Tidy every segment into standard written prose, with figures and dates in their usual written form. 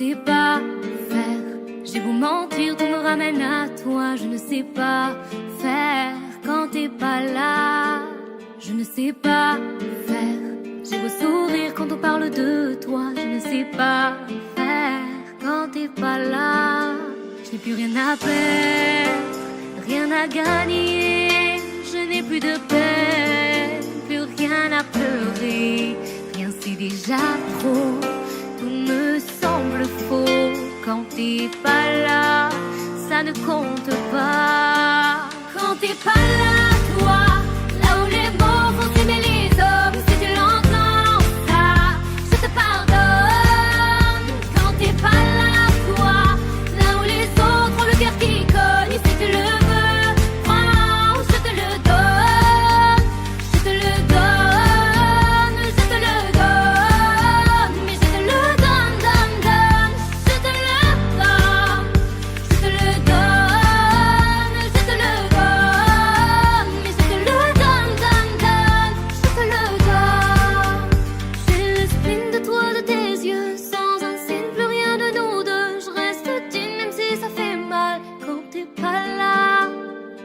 sais pas faire. J'ai beau mentir, tout me ramène à toi. Je ne sais pas faire quand t'es pas là. Je ne sais pas faire. J'ai beau sourire quand on parle de toi. Je ne sais pas faire quand t'es pas là. Je n'ai plus rien à perdre, rien à gagner. Je n'ai plus de peine, plus rien à pleurer. Rien c'est déjà trop, tout me semble faux. Quand t'es pas là, ça ne compte pas. Quand t'es pas là, toi, là où les mots font s'aimer les hommes, si tu l'entends, ça, je te pardonne. Quand t'es pas là, toi, là où les autres ont le cœur qui cogne, si tu le veux, prends, je te le donne. Je te le donne, je te le donne, mais je te le donne, donne, donne. Je te le donne, je te le donne, je te le donne, mais je te le donne, donne, donne. Je te le donne. J'ai le spleen de toi, de tes yeux, sans un signe, plus rien de nous deux. Je reste digne même si ça fait mal quand t'es pas là.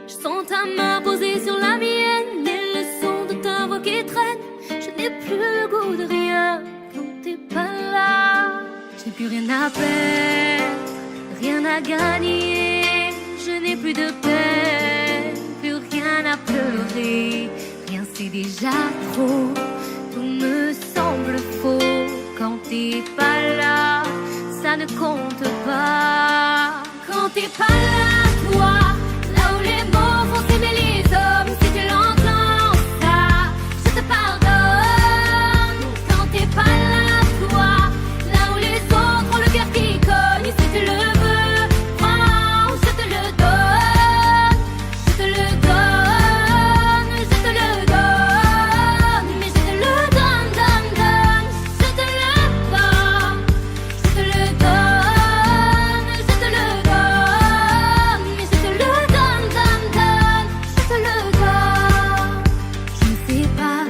Je sens ta main posée sur la mienne et le son de ta voix qui traîne. Je n'ai plus le goût de rien quand t'es pas là. Je n'ai plus rien à perdre, rien à gagner. Je n'ai plus de peine, plus rien à pleurer. Rien c'est déjà trop, tout me semble faux. Quand t'es pas là, ça ne compte pas. Quand t'es pas là, toi, là où les mots font s'aimer les hommes, si tu l'entends, ça, je te pardonne. Quand t'es pas là, toi, là où les autres ont le cœur qui cogne, si tu le veux, prends, je te le donne. Je te le donne, je te le donne, mais je te le donne, donne, donne. Je te le donne, je te le donne, je te le donne, mais je te le donne, donne, donne. Je te le donne. Je ne sais pas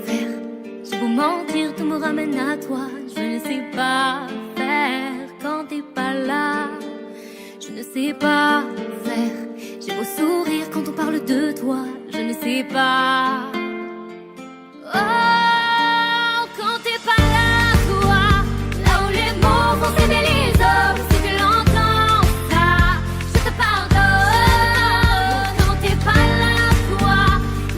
faire. J'ai beau mentir, tout me ramène à toi. Je ne sais pas faire quand t'es pas là. Je ne sais pas faire. J'ai beau sourire quand on parle de toi. Je ne sais pas. Oh, quand t'es pas là, toi, là où les mots font s'aimer les hommes, si tu l'entends, ça, je te pardonne. Quand t'es pas là, toi,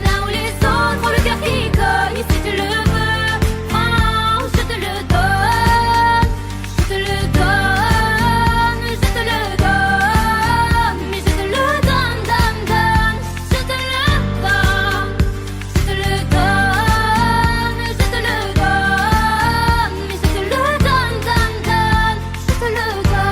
là où les autres ont le cœur qui cogne, si tu le veux, prends, je te le donne. Je te le donne, je te le donne, mais je te le donne, donne, donne. Je te le donne, je te le donne, je te le donne, mais je te le donne, donne, donne. Je te le donne.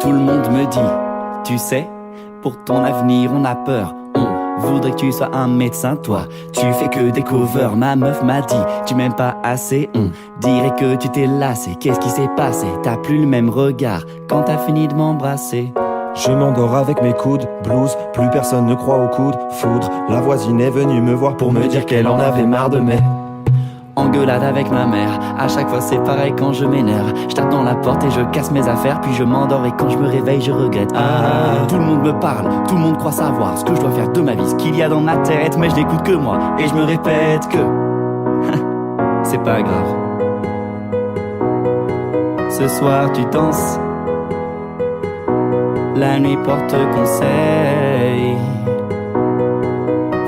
Tout le monde me dit, tu sais, pour ton avenir on a peur. On voudrait que tu sois un médecin, toi. Tu fais que des covers, ma meuf m'a dit, tu m'aimes pas assez. On dirait que tu t'es lassé. Qu'est-ce qui s'est passé? T'as plus le même regard quand t'as fini de m'embrasser. Je m'endors avec mes coudes, blues, plus personne ne croit aux coudes, foudre. La voisine est venue me voir pour me dire qu'elle en avait marre de mes Engueulade avec ma mère, à chaque fois c'est pareil quand je m'énerve. Je tape dans la porte et je casse mes affaires, puis je m'endors et quand je me réveille je regrette. Tout le monde me parle, tout le monde croit savoir ce que je dois faire de ma vie, ce qu'il y a dans ma tête, mais je n'écoute que moi et je me répète que c'est pas grave. Ce soir tu danses, la nuit porte conseil.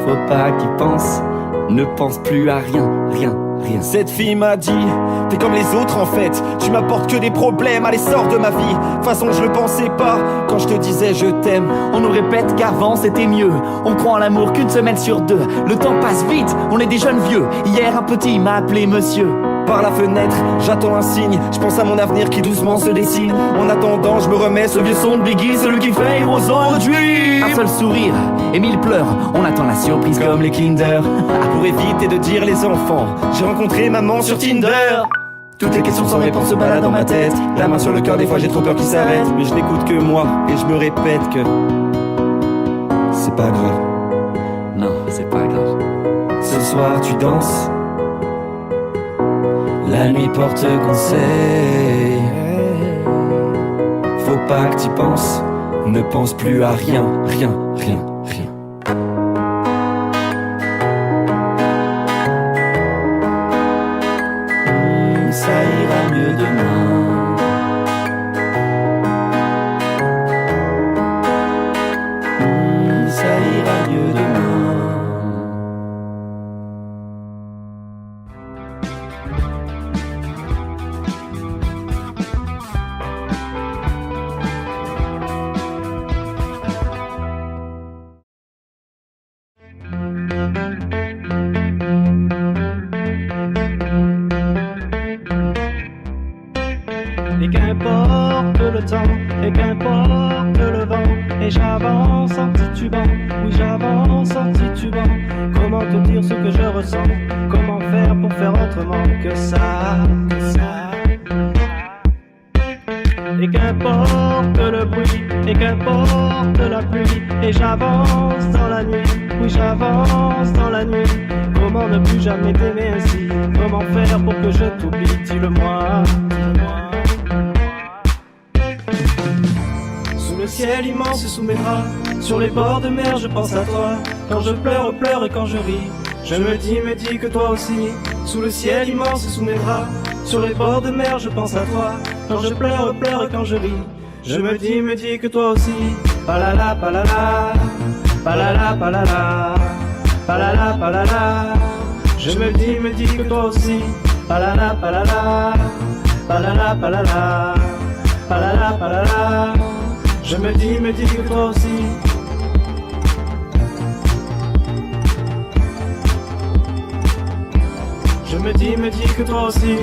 Faut pas que tu penses, ne pense plus à rien, rien, rien. Cette fille m'a dit, t'es comme les autres en fait, tu m'apportes que des problèmes, allez sors de ma vie. De toute façon je le pensais pas, quand je te disais je t'aime. On nous répète qu'avant c'était mieux, on croit en l'amour qu'une semaine sur deux. Le temps passe vite, on est des jeunes vieux. Hier un petit m'a appelé monsieur. Par la fenêtre, j'attends un signe, je pense à mon avenir qui doucement se dessine. En attendant, je me remets ce vieux son de Biggie, celui qui fait Heroes on a Dream. Un seul sourire, et 1000 pleurs, on attend la surprise comme les Kinder. Pour éviter de dire les enfants, j'ai rencontré maman sur Tinder. Toutes les questions sans réponse se baladent dans ma tête. La main sur le cœur, des fois j'ai trop peur qu'il s'arrête. Mais je n'écoute que moi, et je me répète que c'est pas grave. Non, c'est pas grave. Ce soir tu danses, la nuit porte conseil. Faut pas que t'y penses, ne pense plus à rien, rien, rien, rien. Ça ira mieux demain. Ça ira mieux demain. Et qu'importe le temps, et qu'importe le vent, et j'avance en titubant, oui j'avance en titubant. Comment te dire ce que je ressens, comment faire pour faire autrement que ça, que ça. Et qu'importe le bruit, et qu'importe la pluie, et j'avance dans la nuit, oui j'avance dans la nuit. Comment ne plus jamais t'aimer ainsi, comment faire pour que je t'oublie, dis-le-moi, dis-le-moi. Sous le ciel immense, sous mes draps, sur les bords de mer, je pense à toi. Quand je pleure, pleure et quand je ris, je me dis que toi aussi. Sous le ciel immense, sous mes draps, sur les bords de mer, je pense à toi. Quand je pleure, pleure et quand je ris, je me dis que toi aussi. Palala, palala, palala, palala, palala, palala. Je me dis que toi aussi. Palala, palala, palala, palala, palala, palala. Je me dis que toi aussi. Je me dis que toi aussi.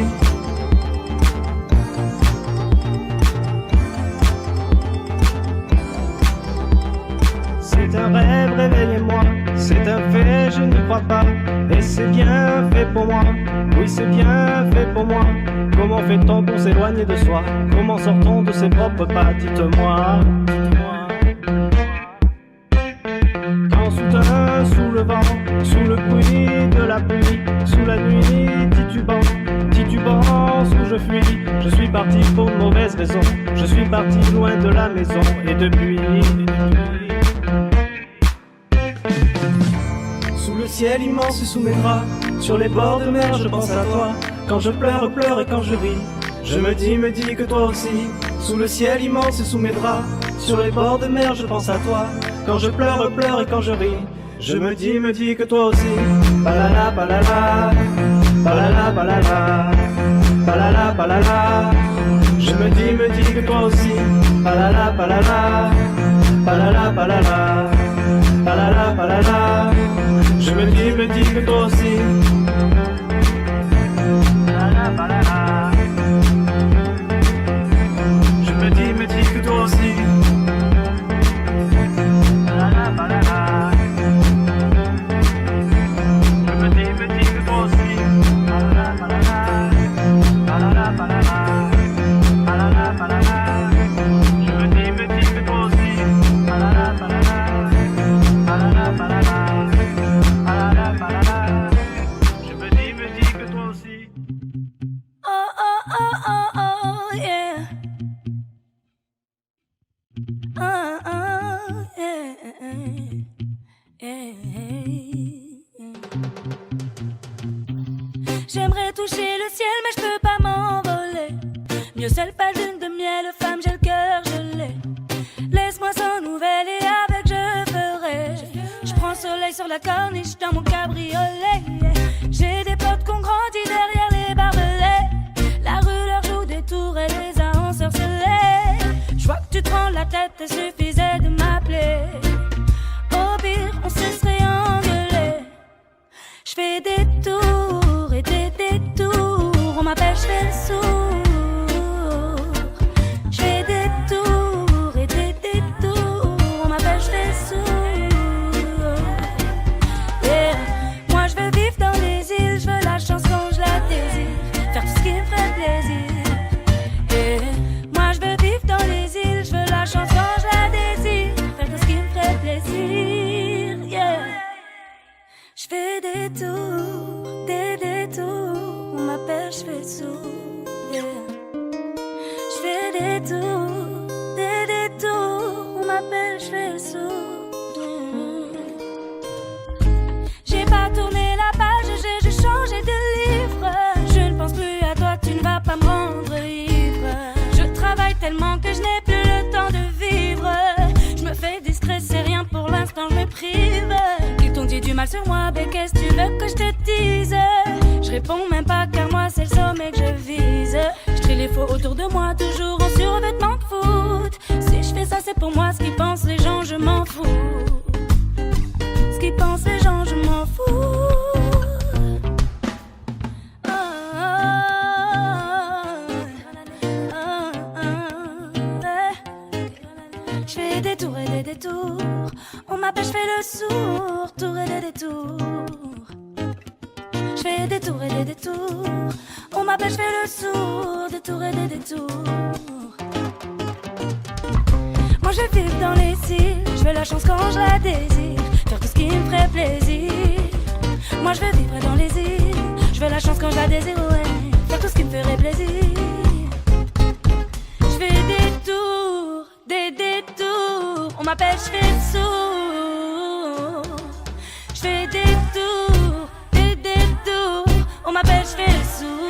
C'est un rêve, réveillez-moi. C'est un fait, je n'y crois pas. Et c'est bien fait pour moi. Oui, c'est bien fait pour moi. Comment fait-on pour s'éloigner de soi? Comment sort-on de ses propres pas? Dites-moi, dites-moi. Quand soudain, sous le vent, sous le bruit de la pluie, sous la nuit, titubant où je fuis. Je suis parti pour de mauvaises raisons. Je suis parti loin de la maison. Et depuis, sous le ciel immense, sous mes draps, sur les bords de mer, je pense à toi. Quand je pleure, pleure et quand je ris, je me dis que toi aussi. Sous le ciel immense, sous mes draps, sur les bords de mer, je pense à toi. Quand je pleure, pleure et quand je ris, je me dis que toi aussi. Palala, palala, palala, palala, palala, palala. Je me dis que toi aussi. Palala, palala, palala, palala, palala, palala. Je me dis que toi aussi. Palala, palala. Je me dis que toi aussi. Palala, palala. Je me dis que toi aussi. Palala, palala. Palala, palala. Palala, palala. Je me dis que toi aussi. Palala, palala. Palala, palala. Palala, palala. Je me dis que toi aussi. Oh, oh, oh, oh, oh, yeah. Yeah. J'aimerais toucher le ciel, mais je peux pas m'envoler. Mieux seule pas lune de miel, femme, j'ai le cœur gelé. Laisse-moi sans nouvelles et avec je ferai. Je prends soleil sur la corniche dans mon cabriolet. J'ai des potes autres qu'on grandit derrière les barbelés. La rue leur joue des tours et les a ensorcelés. Je vois que tu te rends la tête, il suffisait de m'appeler. Au pire, on se serait engueulé. Je fais des tours et des détours. On m'appelle, je fais le sourd. Je fais des tours et des détours. On m'appelle, je fais le sourd. Yeah. Moi, je veux vivre dans les îles. Je veux la chance quand je la désire. Faire tout ce qui me ferait plaisir. Yeah. Moi, je veux vivre dans les îles. Je veux la chance quand je la désire. Faire tout ce qui me ferait plaisir. Yeah. Je fais des tours, des détours. On m'appelle, je fais le sourd. Yeah. Je fais des tours, des détours. On m'appelle, je fais le sourd. J'ai pas tourné la page, j'ai juste changé de livre. Je ne pense plus à toi, tu ne vas pas me rendre ivre. Je travaille tellement que je n'ai plus le temps de vivre. Je me fais discret, c'est rien pour l'instant, je me prive. Ils t'ont dit du mal sur moi, mais qu'est-ce que tu veux que je te dise? Je réponds même pas car moi c'est le sommet que je vise. Je trie les faux autour de moi, toujours en survêtement de foot. Si je fais ça c'est pour moi, ce qu'ils pensent les gens je m'en fous. Ce qu'ils pensent les gens je m'en fous. Je fais des tours et des détours. On m'appelle, je fais le sourd. Tours et des détours. Je fais des tours et des détours. On m'appelle, je fais le sourd. Des tours et des détours. Moi je vis dans les îles. Je veux la chance quand je la désire. Faire tout ce qui me ferait plaisir. Moi je veux vivre dans les îles. Je veux la chance quand je la désire, ouais. Faire tout ce qui me ferait plaisir. Je fais des tours, des détours. On m'appelle, je fais le sourd. Je fais des tours, des détours. On m'appelle, je fais le sourd.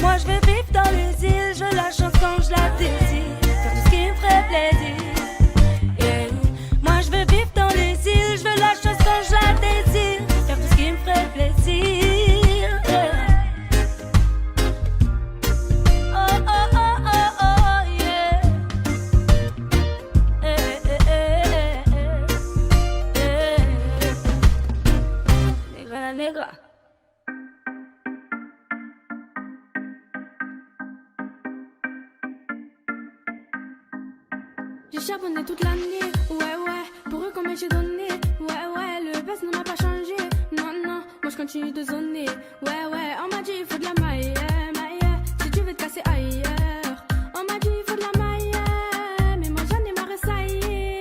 Moi je veux vivre dans les îles. Je veux la chance quand je la désire. Faire tout ce qui me ferait plaisir. Yeah. Moi je veux vivre dans les îles. Je veux la chance quand je la désire. Faire tout ce qui me ferait plaisir. Yeah. Oh oh oh oh oh yeah. Negra la negra. J'ai charbonné toute l'année, ouais ouais, pour eux combien j'ai donné, ouais ouais, le buzz ne m'a pas changé, non non, moi je continue de zoner, ouais ouais, on m'a dit il faut de la maille, si tu veux te casser ailleurs, on m'a dit il faut de la maille, mais moi j'en ai marre ça y est.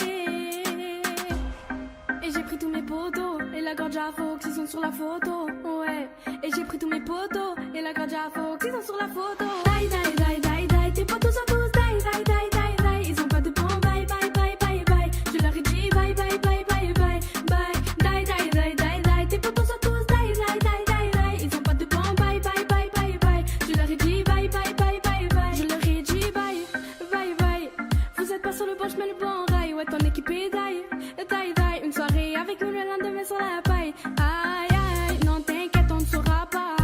Et j'ai pris tous mes potos, et la gorge à Fox, ils sont sur la photo, ouais, et j'ai pris tous mes potos, et la gorge à Fox, ils sont sur la photo, die die die die die, tes potos sont tous die die die die die, ils ont pas de bon bye bye bye bye bye, je leur ai dit bye bye bye bye bye bye, die die die die die, tes potos sont tous die die die die die, ils ont pas de bon bye bye bye bye bye, je leur ai dit bye bye bye bye bye, je leur ai dit bye bye bye, vous êtes pas sur le bon chemin, le bon rail, ouais ton équipe est die die die, une soirée avec nous le lendemain sur la paille, aïe aïe, non t'inquiète on ne saura pas,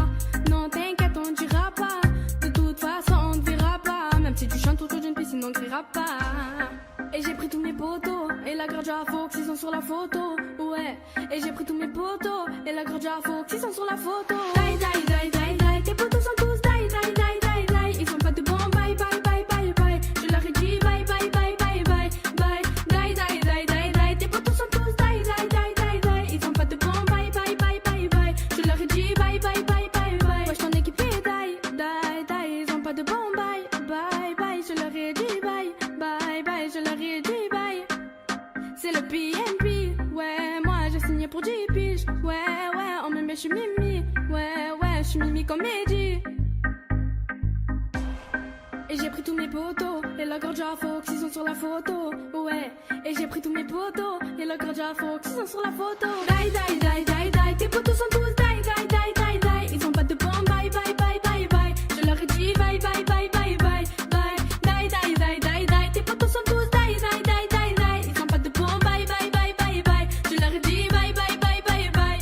non t'inquiète on ne dira pas, de toute façon on ne verra pas, même si tu chantes autour d'une piscine on ne criera pas. Et j'ai pris tous mes potos, et la gorge à Fox, ils sont sur la photo, ouais. Et j'ai pris tous mes potos, et la gorge à Fox, ils sont sur la photo. Die, die, die, die, die, tes potos sont tous die, die, die, die, die. Ils ont pas de bon bye, bye, bye, bye, bye. Je leur ai dit bye, bye, bye, bye, bye, bye. Die, die, die, die, die, tes potos sont tous die, die, die, die, die. Ils ont pas de bon bye, bye, bye, bye, bye. Je leur ai dit bye, bye, bye, bye, bye. Wesh ton équipe est die, die, die. Ils ont pas de bon bye, bye, bye. Je leur ai dit bye, bye, bye. Je leur ai dit bye. C'est le PNP, ouais, moi j'ai signé pour 10 piges. Ouais, ouais, en même je suis Mimi. Ouais, ouais, je suis Mimi comédie. Et j'ai pris tous mes potos, et la gorge à Fox, ils sont sur la photo. Ouais, et j'ai pris tous mes potos, et la gorge à Fox, ils sont sur la photo. Die, die, die, die, die, tes potos sont tous die, die, die, die, die. Ils ont pas de bon bye, bye, bye, bye, bye. Je leur ai dit bye, bye, bye, bye, bye, bye. Die, die, die, die, die, tes potos sont tous die, die, die, die, die. Ils ont pas de bon bye, bye, bye, bye, bye. Je leur ai dit bye, bye, bye, bye, bye.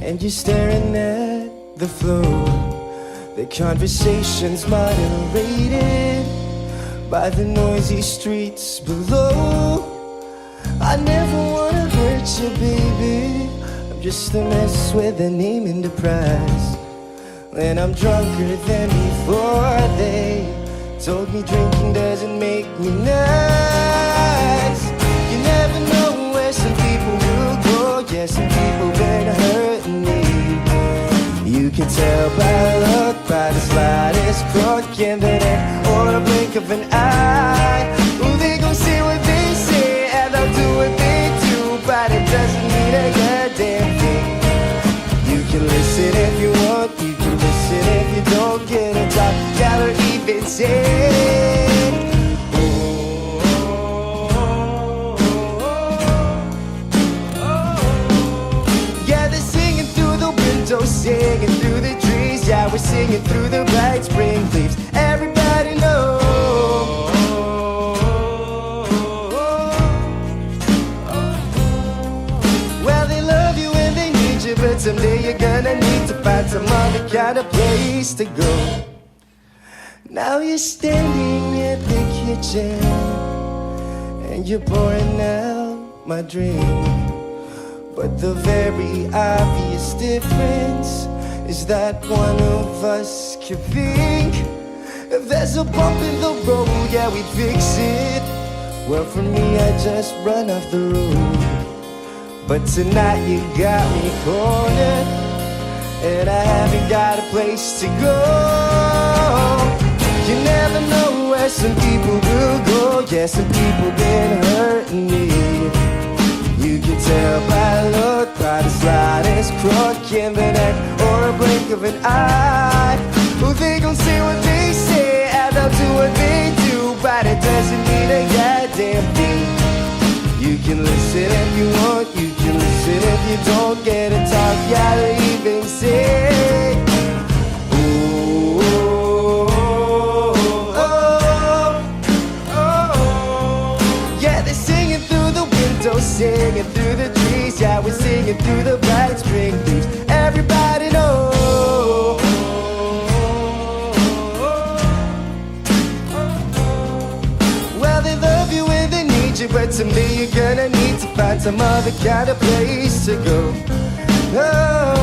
and you're staring at the floor. The conversation's moderated by the noisy streets below. I never wanna hurt you, baby. I'm just a mess with a name and a prize. And I'm drunker than before. They told me drinking doesn't make me nice. You never know where some people will go. Yeah, some people been hurting me. You can tell by look, by the slightest crook in the neck or a blink of an eye. Ooh, they gon' say what they say and they'll do what they do, but it doesn't mean a goddamn thing. You can listen if you want, you can listen if you don't get a top gallery even say. Yeah, they're singing through the windows, singing through the trees. Yeah, we're singing through the bright spring leaves. Everybody knows. Well, they love you and they need you, but someday you're gonna need to find some other kind of place to go. Now you're standing at the kitchen and you're pouring out my drink. But the very obvious difference is that one of us can think. If there's a bump in the road, yeah, we'd fix it. Well, for me, I just run off the road. But tonight you got me cornered, and I haven't got a place to go. You never know where some people will go. Yeah, some people been hurting me. You can tell by look, by the slightest crook in the neck or a blink of an eye. Well, they gon' say what they say and they'll do what they do, but it doesn't mean a goddamn thing. You can listen if you want, you can listen if you don't get a talk, gotta even say. Singing through the trees, yeah, we're singing through the bright spring leaves. Everybody knows. Well, they love you and they need you, but someday you're gonna need to find some other kind of place to go. Oh.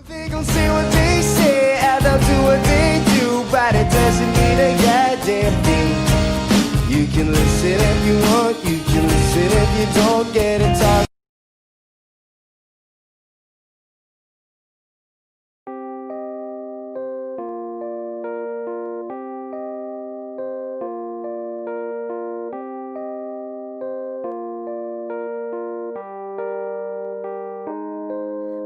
They gon' say what they say and they'll do what they do, but it doesn't mean a goddamn thing. You can listen if you want, you can listen if you don't get it talk.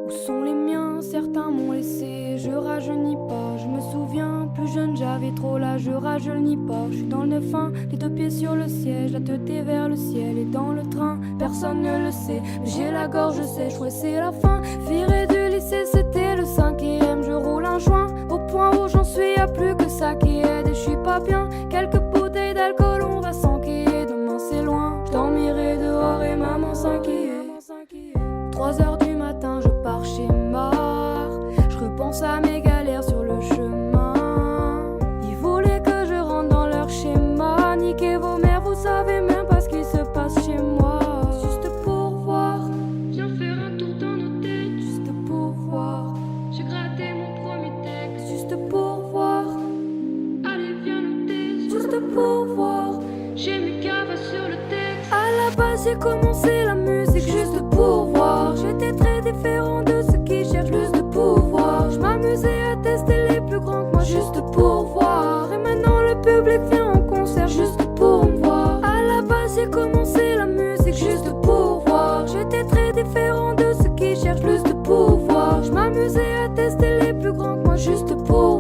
Où sont les miens? Certains m'ont laissé, je rajeunis pas. Je me souviens, plus jeune j'avais trop l'âge, je rajeunis pas. Je suis dans le 9-1, les deux pieds sur le siège, la tête est vers le ciel. Et dans le train, personne ne le sait, mais j'ai la gorge sèche, ouais c'est la fin. Viré du lycée, c'était le 5e, je roule un joint. Au point où j'en suis, y'a plus que ça qui aide. Et je suis pas bien, quelques bouteilles d'alcool, on va s'enquiller. Demain c'est loin, je dormirai dehors et maman s'inquiète. 3h du matin, je pars chez Mar. Je repense à mes galères sur le chemin. Ils voulaient que je rentre dans leur schéma. Niquez vos mères, vous savez même pas ce qui se passe chez moi. Juste pour voir, viens faire un tour dans nos têtes. Juste pour voir, j'ai gratté mon premier texte. Juste pour voir, allez viens nous tester. Juste pour voir, j'ai mis cava sur le texte. À la base j'ai commencé la musique juste pour voir. J'étais très différent de ceux qui cherchent plus de pouvoir. Je m'amusais à tester les plus grands que moi juste pour voir. Et maintenant le public vient en concert juste pour me voir. À la base j'ai commencé la musique juste pour voir. J'étais très différent de ceux qui cherchent plus de pouvoir. Je m'amusais à tester les plus grands que moi juste pour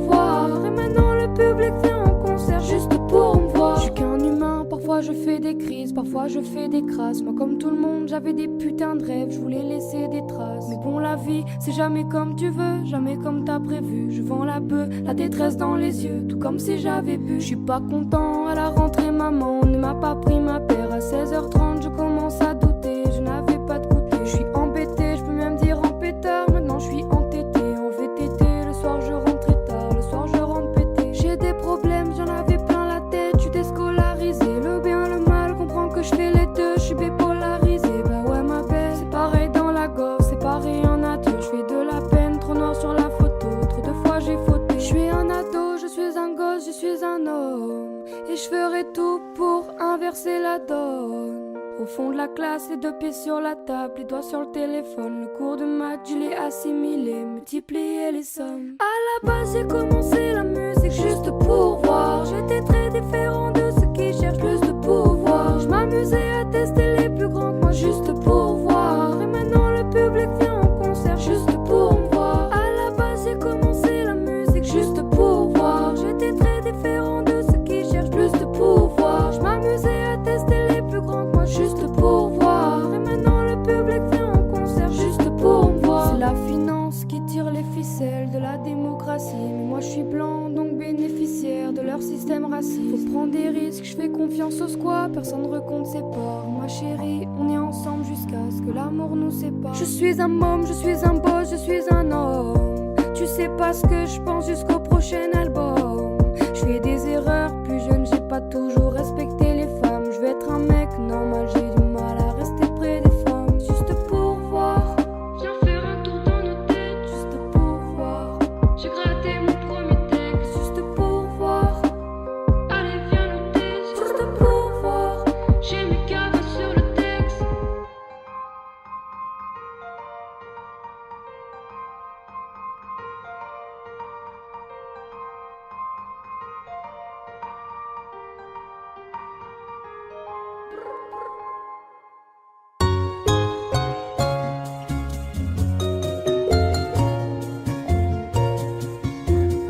je fais des crises, parfois je fais des crasses. Moi comme tout le monde j'avais des putains de rêves, je voulais laisser des traces. Mais bon la vie c'est jamais comme tu veux, jamais comme t'as prévu. Je vends la bœuf, la détresse dans les yeux, tout comme si j'avais bu. Je suis pas content, à la rentrée maman ne m'a pas pris ma paire. À 16h30 je commence à douter, je n'avais pas de goûter. Je suis embêté, je peux même dire en pétard. Maintenant je suis entêté, en VTT. Le soir je rentre très tard, le soir je rentre pété. J'ai des problèmes, j'en avais plein la tête. Je suis déscolarisé, le bien, le mal, comprends que je fais les deux. Je suis bipolarisé, bah ouais ma belle. C'est pareil dans la gorge, c'est pareil en adieu. Je fais de la peine, trop noir sur la photo. Trop de fois j'ai fauté. Je suis un ado, je suis un gosse, je suis un homme. Et je ferai tout pour inverser la donne. Au fond de la classe, les deux pieds sur la table, les doigts sur le téléphone. Le cours de maths, je l'ai assimilé, multiplier les sommes. À la base, j'ai commencé la musique juste pour voir. J'étais très différent de ceux qui cherchent plus de pouvoir. Je m'amusais à tester les plus grands que moi juste pour voir. Et maintenant le public vient en concert juste pour me voir. À la base, j'ai commencé la musique juste pour voir. J'étais très différent de ceux qui cherchent plus de pouvoir. Je m'amusais à tester les plus grands que moi juste pour voir. Et maintenant le public vient en concert juste pour me voir. C'est la finance qui tire les ficelles de la démocratie. Mais moi je suis blanc donc bénéficiaire de leur système raciste. Faut prendre des risques, je fais confiance au squat. Personne recompte ses parts. Ma chérie, on est ensemble jusqu'à ce que l'amour nous sépare. Je suis un môme, je suis un boss, je suis un homme. Tu sais pas ce que je pense jusqu'au prochain album. Je fais des erreurs, plus jeune j'ai pas toujours respecté les femmes. Je veux être un mec normal, j'ai du mal à rester près des femmes. Juste pour voir, viens faire un tour dans nos têtes. Juste pour voir, j'ai gratté mon premier texte. Juste pour voir, allez viens le test. Juste pour voir, j'ai mis cabas sur le texte.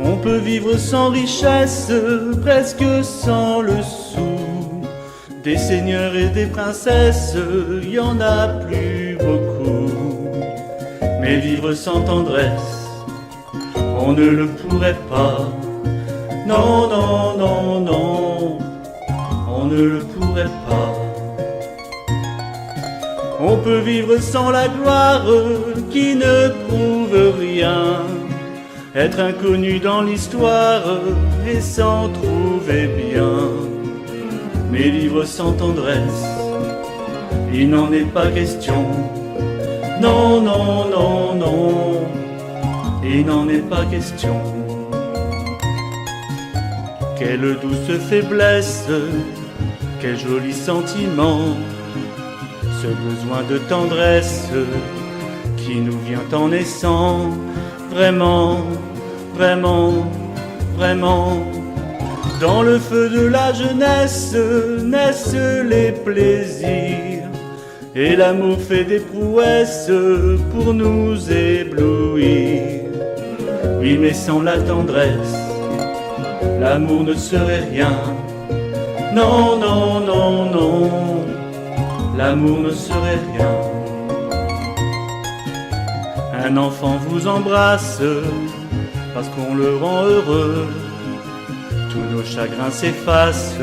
On peut vivre sans richesse, presque sans le sou. Des seigneurs et des princesses, y en a plus beaucoup. Mais vivre sans tendresse, on ne le pourrait pas. Non, non, non, non, on ne le pourrait pas. On peut vivre sans la gloire qui ne prouve rien. Être inconnu dans l'histoire et s'en trouver bien. Mais vivre sans tendresse, il n'en est pas question. Non, non, non, non, il n'en est pas question. Quelle douce faiblesse, quel joli sentiment. Ce besoin de tendresse qui nous vient en naissant. Vraiment, vraiment, vraiment. Dans le feu de la jeunesse naissent les plaisirs. Et l'amour fait des prouesses pour nous éblouir. Oui, mais sans la tendresse, l'amour ne serait rien. Non, non, non, non, l'amour ne serait rien. Un enfant vous embrasse parce qu'on le rend heureux. Tous nos chagrins s'effacent,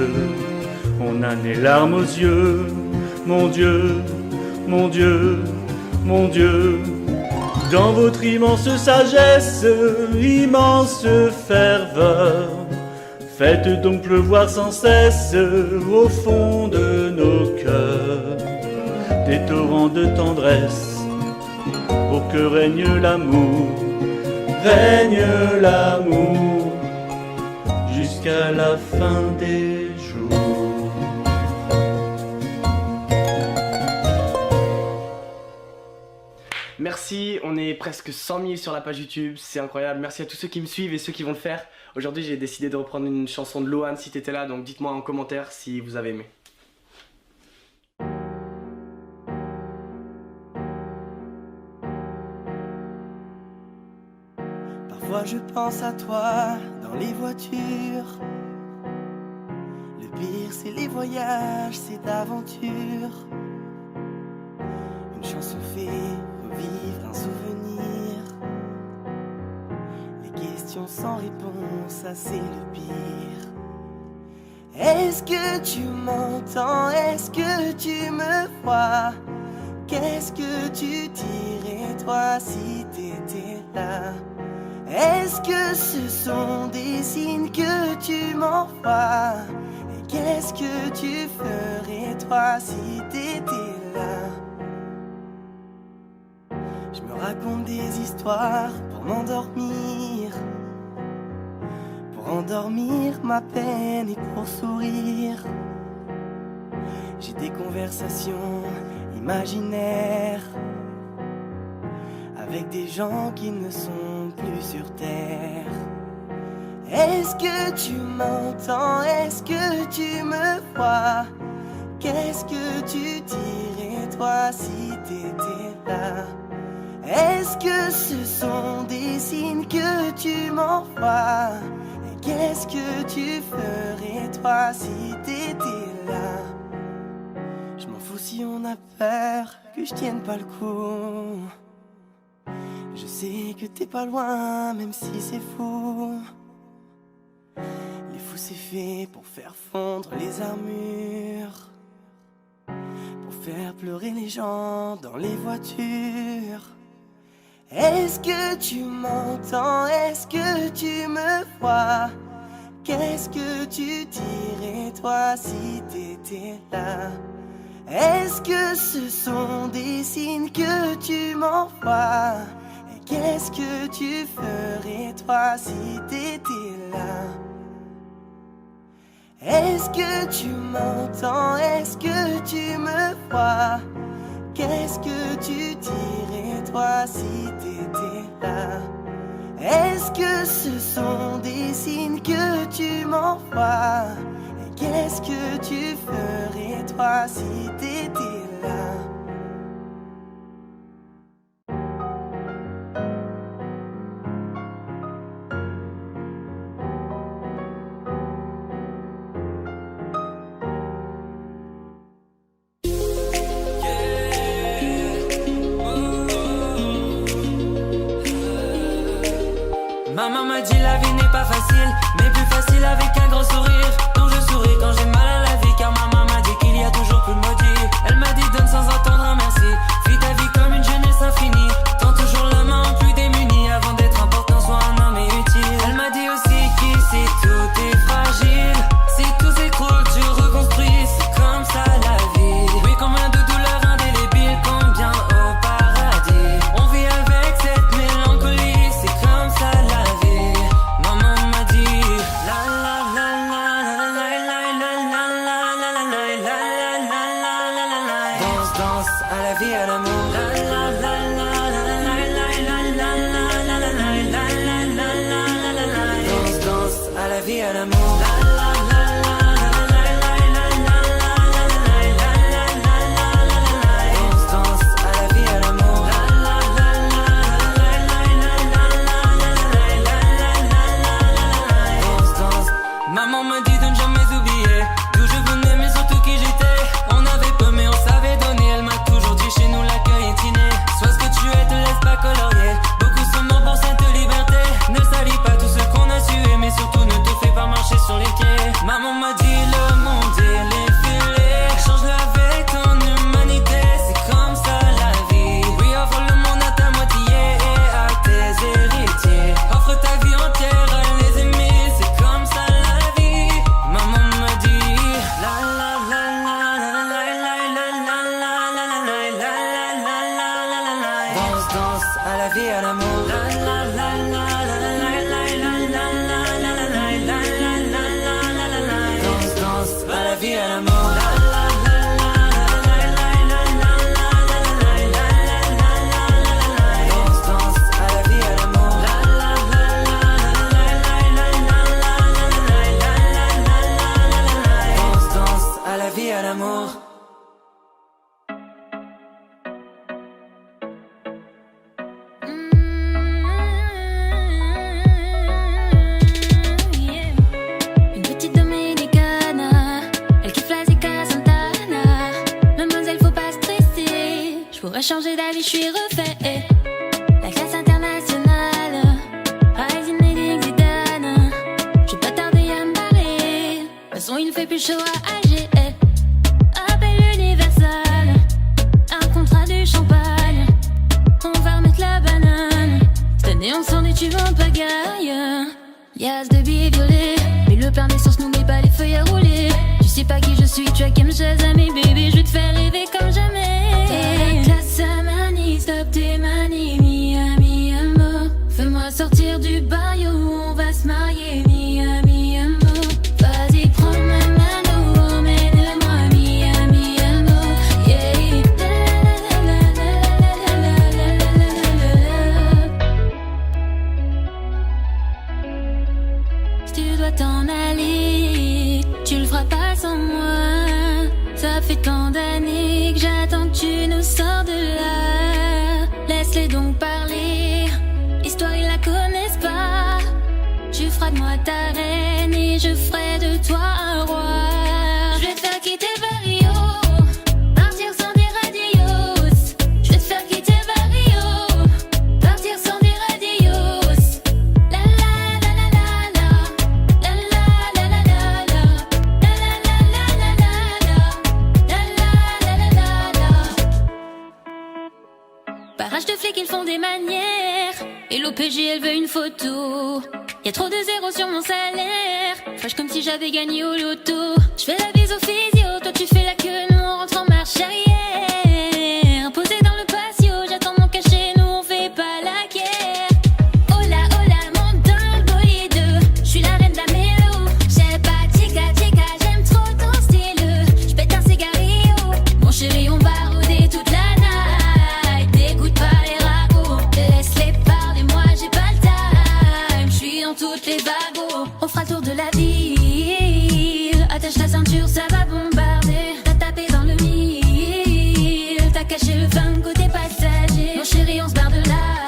on a les larmes aux yeux. Mon Dieu, mon Dieu, mon Dieu. Dans votre immense sagesse, immense ferveur, faites donc pleuvoir sans cesse au fond de nos cœurs des torrents de tendresse. Pour que règne l'amour jusqu'à la fin des jours. Merci, on est presque 100 000 sur la page YouTube, c'est incroyable. Merci à tous ceux qui me suivent et ceux qui vont le faire. Aujourd'hui j'ai décidé de reprendre une chanson de Lohan si t'étais là, donc dites-moi en commentaire si vous avez aimé. Parfois je pense à toi dans les voitures. Le pire, c'est les voyages, c'est d'aventure. Une chanson fait revivre un souvenir. Les questions sans réponse, ça c'est le pire. Est-ce que tu m'entends? Est-ce que tu me vois? Qu'est-ce que tu dirais toi si t'étais là? Est-ce que ce sont des signes que tu m'envoies? Et qu'est-ce que tu ferais toi si t'étais là? Je me raconte des histoires pour m'endormir, pour endormir ma peine et pour sourire. J'ai des conversations imaginaires avec des gens qui ne sont plus sur terre. Est-ce que tu m'entends? Est-ce que tu me vois? Qu'est-ce que tu dirais toi si t'étais là? Est-ce que ce sont des signes que tu m'envoies? Et qu'est-ce que tu ferais toi si t'étais là? Je m'en fous si on a peur que je tienne pas le coup. Je sais que t'es pas loin, même si c'est fou. Les fous c'est fait pour faire fondre les armures, pour faire pleurer les gens dans les voitures. Est-ce que tu m'entends? Est-ce que tu me vois? Qu'est-ce que tu dirais toi si t'étais là? Est-ce que ce sont des signes que tu m'envoies? Et qu'est-ce que tu ferais toi si t'étais là? Est-ce que tu m'entends? Est-ce que tu me vois? Qu'est-ce que tu dirais toi si t'étais là? Est-ce que ce sont des signes que tu m'envoies? Et qu'est-ce que tu ferais toi si t'étais là? Maman m'a dit la vie n'est pas facile, mais plus facile avec un grand sourire. Donc je souris quand j'ai mal à la vie, car maman m'a dit qu'il y a toujours plus de maudits. Elle m'a dit donne sans attendre un merci. Vis ta vie comme une jeunesse infinie. Tends toujours la main aux plus démunis, avant d'être important, sois un homme et utile. Elle m'a dit aussi qu'ici tout est fragile. Si tout s'écroule, tu reconstruis, c'est comme ça la vie. Oui, combien de douleurs indélébiles, combien au paradis. On vit avec cette mélancolie, c'est comme ça la vie. Maman m'a dit la la la la la la la la la la la la la la la la. Danse, danse à la vie, à l'amour. La la la la la la la la la la la la la la la la la. Danse, danse à la vie, à l'amour. La la la la la la la la la la la la. Danse, danse à la vie, à l'amour. La la la la la la la la la. Danse, danse. Maman me dit de ne jamais oublier d'où je venais, mais surtout qui j'étais. On avait peu mais on savait donner. Elle m'a toujours dit chez nous l'accueil est inné. Sois ce que tu es, te laisse pas colorier. Beaucoup sont morts pour cette liberté. Ne salis pas tout ce qu'on a su, mais surtout ne te fais pas marcher sur les quais. Maman m'a dit le monde et les filets. Change-le avec ton humanité, c'est comme ça la vie. Oui, offre le monde à ta moitié et à tes héritiers. Offre ta vie entière à les aimer, c'est comme ça la vie. Maman m'a dit la la la la la la la la la la la la la la. Danse, danse à la vie, à l'amour. La la la la la la la la la la la la la. Danse, danse à la vie, à l'amour. La la la la la la la la la la. Danse, danse à la vie, à l'amour. La la la la la la la la. Danse, danse à la vie, à l'amour. Une petite dominicana pas changé d'avis, je suis refait. La classe internationale, Rising Lady Zidane. Je vais pas tarder à me barrer. De toute façon, il fait plus chaud à AG. Appel universal, un contrat du champagne. On va remettre la banane. Cette année, on s'en est tué en pagaille. Yas de billets violets, mais le permis sur n'oublie pas les feuilles à rouler. Tu sais pas qui je suis, tu as qu'à me chasamer, bébé, je vais te faire rêver comme jamais. T'as la classe à manie, stop tes manies, mi amor. Fais-moi sortir du barrio, on va se marier, mi amor. Vas-y, prends ma mano, emmène-moi, mi amor. Yeah. Si tu dois t'en aller, tu le feras pas sans moi. Ça fait tant d'années que j'attends que tu nous sors de là. Laisse-les donc parler, l'histoire ils la connaissent pas. Tu feras de moi ta reine et je ferai de toi un roi. Je vais te faire quitter Barrio, partir sans dire adios. Je vais te faire quitter Barrio, partir sans dire adios. La la la la la la, la la la la la la, la la la la la la, la la la la la. Barrage de flics, ils font des manières. Et l'OPJ, elle veut une photo. Y'a trop de zéros sur mon salaire. Fâche comme si j'avais gagné au loto. J'fais la bise au physio, toi tu fais la queue, nous on rentre en marche arrière. Posé dans le patio, j'attends mon cachet, nous on fait pas la guerre. Hola, hola, monte dans le bolide. J'suis la reine de la mélo. J'sais pas, chica, chica, j'aime trop ton style. J'pète un cigarillo. Mon chéri, on va rôder toute la night. N'écoute pas les ragots, laisse-les parler, moi j'ai pas le time. J'suis dans toutes les vagos. On fera le tour de la ville. Attache ta ceinture, ça va bombarder. T'as tapé dans le mille. T'as caché le fun côté passager. Mon chéri, on se barre de là.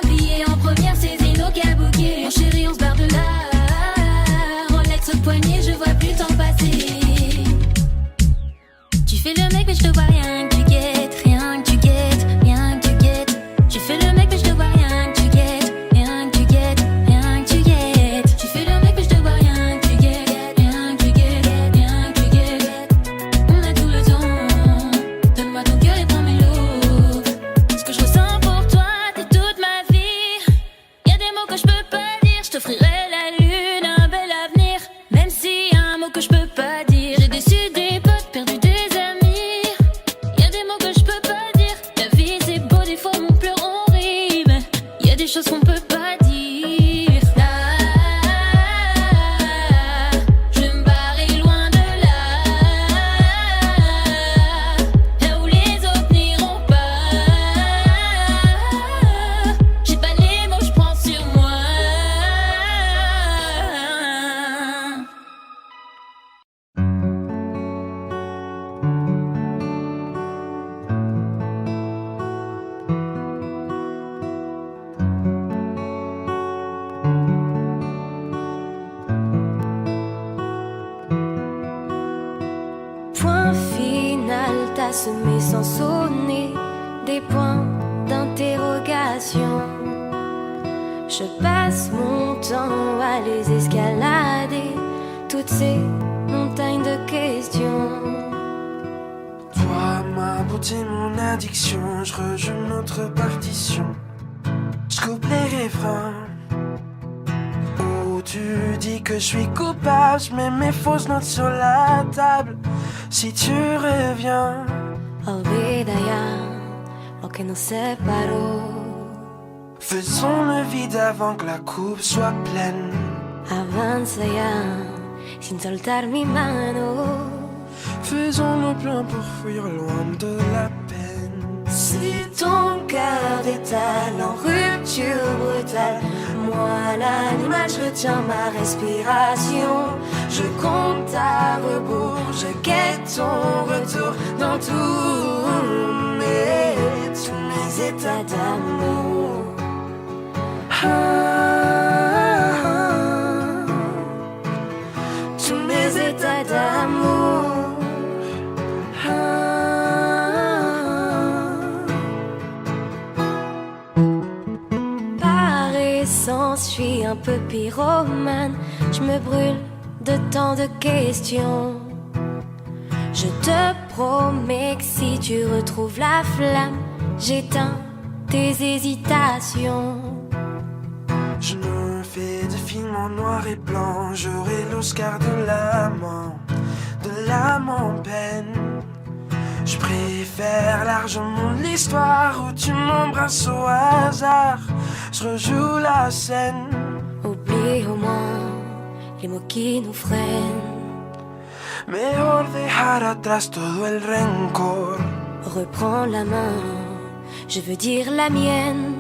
Billet en première, c'est Zino qui a booké. Mon chéri, on se barre de là. Rolex au poignet, je vois plus le temps passer. Tu fais le mec, mais je te vois rien que tu guettes. Rien que tu guettes, rien que tu guettes. Tu fais le mec, mais je te vois rien que tu guettes. Rien que tu guettes, rien que tu guettes. Tu fais le mec, mais je te vois rien que tu guettes. Rien que tu guettes, rien que tu guettes. On a tout le temps. Donne-moi ton cœur et prends mes lots. Ce que je ressens pour toi, t'es toute ma vie. Y'a des mots que je peux pas dire. Je t'offrirai la lune, un bel avenir. Même s'il y a un mot que je peux pas dire. J'ai déçu des potes, perdu des amis. Y'a des mots que je peux pas dire. La vie c'est beau, des fois on pleure, on rit. Mais y'a des choses qu'on peut pas dire. Là, je vais me barrer loin de là. Là où les autres n'iront pas. J'ai pas les mots, je prends sur moi. Point final, t'as semé sans sonner des points d'interrogation. Je passe mon temps à les escalader, toutes ces montagnes de questions. Toi, ma beauté, mon addiction, je rejoue notre partition. Je coupe les refrains où tu dis que je suis coupable. Je mets mes fausses notes sur la table. Si tu reviens, Olvida ya lo que nos separó. faisons le vide avant que la coupe soit pleine. Avanza ya sin soltar mi mano. Faisons nos plans pour fuir loin de la peine. Si ton cœur détale en rupture brutale, moi l'animal, je retiens ma respiration. Je compte à rebours, je guette ton retour dans tous mes états d'amour. Tous mes états d'amour. un peu pyromane. Je me brûle de tant de questions. Je te promets que si tu retrouves la flamme, j'éteins tes hésitations. Je me fais des films en noir et blanc. J'aurai l'Oscar de l'âme en peine. Je préfère largement l'histoire où tu m'embrasses au hasard. Je rejoue la scène. Oublie au moins les mots qui nous freinent. Mejor dejar atrás todo el rencor. Reprends la main, je veux dire la mienne.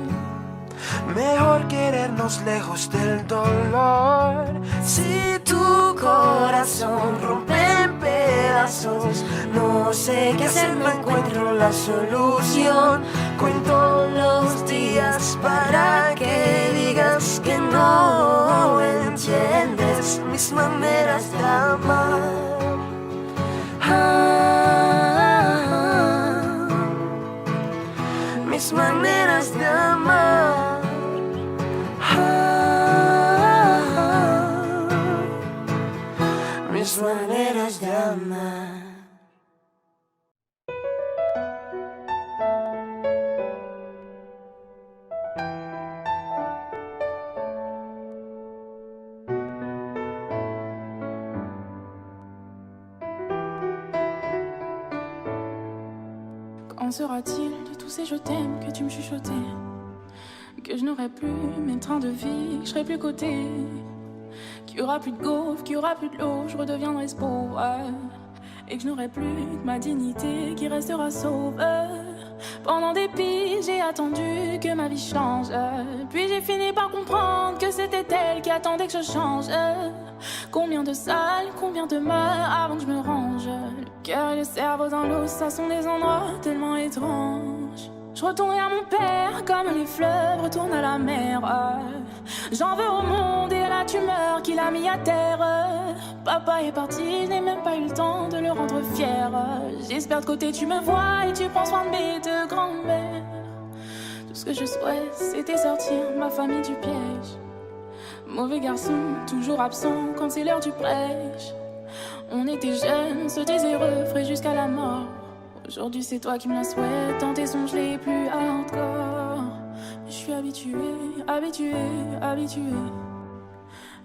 Mejor querernos lejos del dolor. Si tu corazón rompe en pedazos, no sé qué hacer, no encuentro la solución. Cuento los días para que digas que no entiendes mis maneras de amar. Mis maneras de amar. Mis maneras de amar. Qu'en sera-t-il de tous ces je t'aime que tu me chuchotais? Que je n'aurai plus mes trains de vie, que je serai plus coté. Qu'il y aura plus de gaufres, qu'il y aura plus de l'eau, je redeviendrai ce pauvre. Et que je n'aurai plus que ma dignité qui restera sauveur. Pendant des piges, j'ai attendu que ma vie change. Puis j'ai fini par comprendre que c'était elle qui attendait que je change. Combien de salles, combien de meurtres avant que je me range. Le cœur et le cerveau dans l'eau, ça sont des endroits tellement étranges. Je retournerai à mon père comme les fleuves retournent à la mer. J'en veux au monde et à la tumeur qu'il a mis à terre. Papa est parti, je n'ai même pas eu le temps de le rendre fier. J'espère de côté tu me vois et tu prends soin de mes deux grands-mères. Tout ce que je souhaite, c'était sortir ma famille du piège. Mauvais garçon, toujours absent quand c'est l'heure du prêche. On était jeunes, se désireux, frais jusqu'à la mort. Aujourd'hui c'est toi qui me la souhaites, dans tes songes les plus hardcore. Mais je suis habitué, habitué, habitué.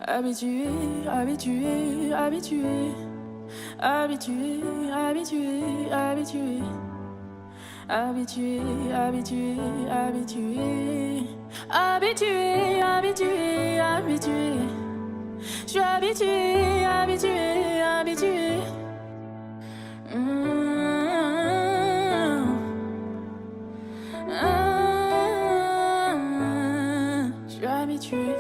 Habitué, habitué, habitué. Habitué, habitué, habitué. Habitué, habitué, habitué. Habitué, habitué, habitué. Je suis habitué, habitué, habitué. Je suis habitué.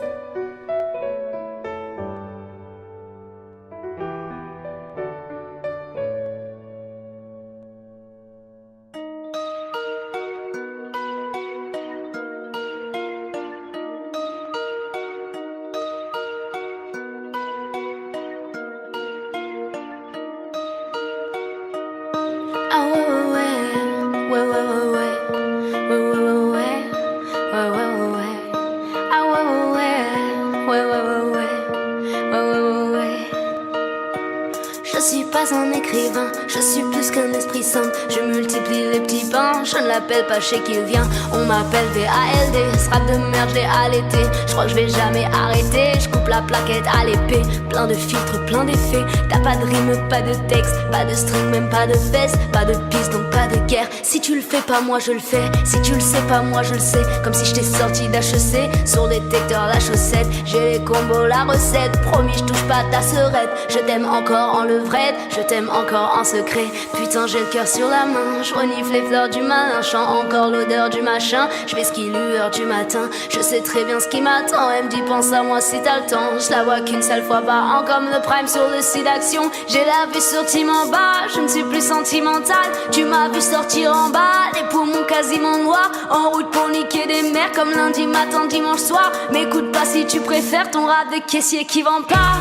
Je suis plus qu'un esprit simple, je multiplie les petits pains. Je ne l'appelle pas chez qui il vient, on m'appelle VALD. Ce rap de merde je l'ai allaité, je crois que je vais jamais arrêter. Je coupe la plaquette à l'épée, plein de filtres, plein d'effets. T'as pas de rime, pas de texte, pas de string, même pas de veste. Pas de piste, donc pas de guerre. Si tu le fais pas, moi je le fais. Si tu le sais pas, moi je le sais. Comme si j'étais sorti d'HEC, sur détecteur la chaussette. J'ai les combos, la recette, promis je touche pas ta serette. Je t'aime encore en levrette, je t'aime encore en secret. Putain j'ai le cœur sur la main, je renifle les fleurs du malin. Chant encore l'odeur du machin, je fais ce qui lueur du matin. Je sais très bien ce qui m'attend, elle me dit pense à moi si t'as le temps. Je la vois qu'une seule fois par an comme le prime sur le site d'action. J'ai la vue sur Tim en bas, je ne suis plus sentimentale. Tu m'as vu sortir en bas, les poumons quasiment noirs. En route pour niquer des mers comme lundi matin, dimanche soir. M'écoute pas si tu préfères ton rap de caissier qui vend pas.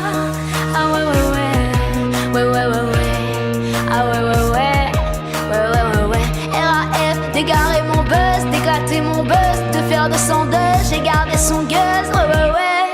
Ah ouais ouais ouais, ouais ouais ouais ouais. Ah ouais ouais ouais, ouais ouais ouais ouais. RAF, dégarer mon buzz, d'éclater mon buzz, de faire de son deuil, j'ai gardé son gueuse, ouais ouais ouais.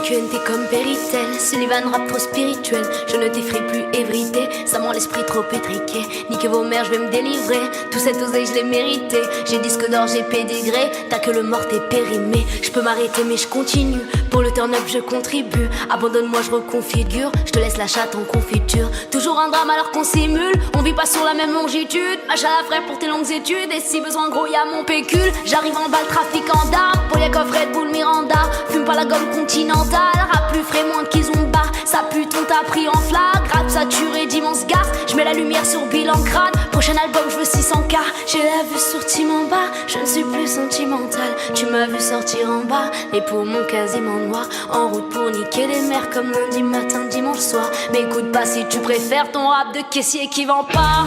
Quen, t'es comme Peritel. Sullivan rap trop spirituel. Je ne t'effraie plus everyday. Ça me rend l'esprit trop étriqué. Niquez vos mères, je vais me délivrer. Tout cet oseille, je l'ai mérité. J'ai disque d'or, j'ai pédigré. T'as que le mort, t'es périmé. Je peux m'arrêter, mais je continue. Pour le turn-up, je contribue. Abandonne-moi, je reconfigure. Je te laisse la chatte en confiture. Toujours un drame alors qu'on simule. On vit pas sur la même longitude. Machin à frère pour tes longues études. Et si besoin, gros, y'a mon pécule. J'arrive en bas, le trafic en d'armes. Pour les coffres Red Bull Miranda. Fume pas la gomme continentale. Rap plus frais, moins de kizomba. Ça pute, on t'a pris en flag. Rap saturé d'immenses gaz. Je mets la lumière sur bilan crâne. Prochain album, je veux 600K. J'ai la vue sur Tim en bas. Je ne suis plus sentimentale. Tu m'as vu sortir en bas. Les poumons quasiment noirs. En route pour niquer les mers comme lundi matin, dimanche soir. Mais écoute pas si tu préfères ton rap de caissier qui vend pas.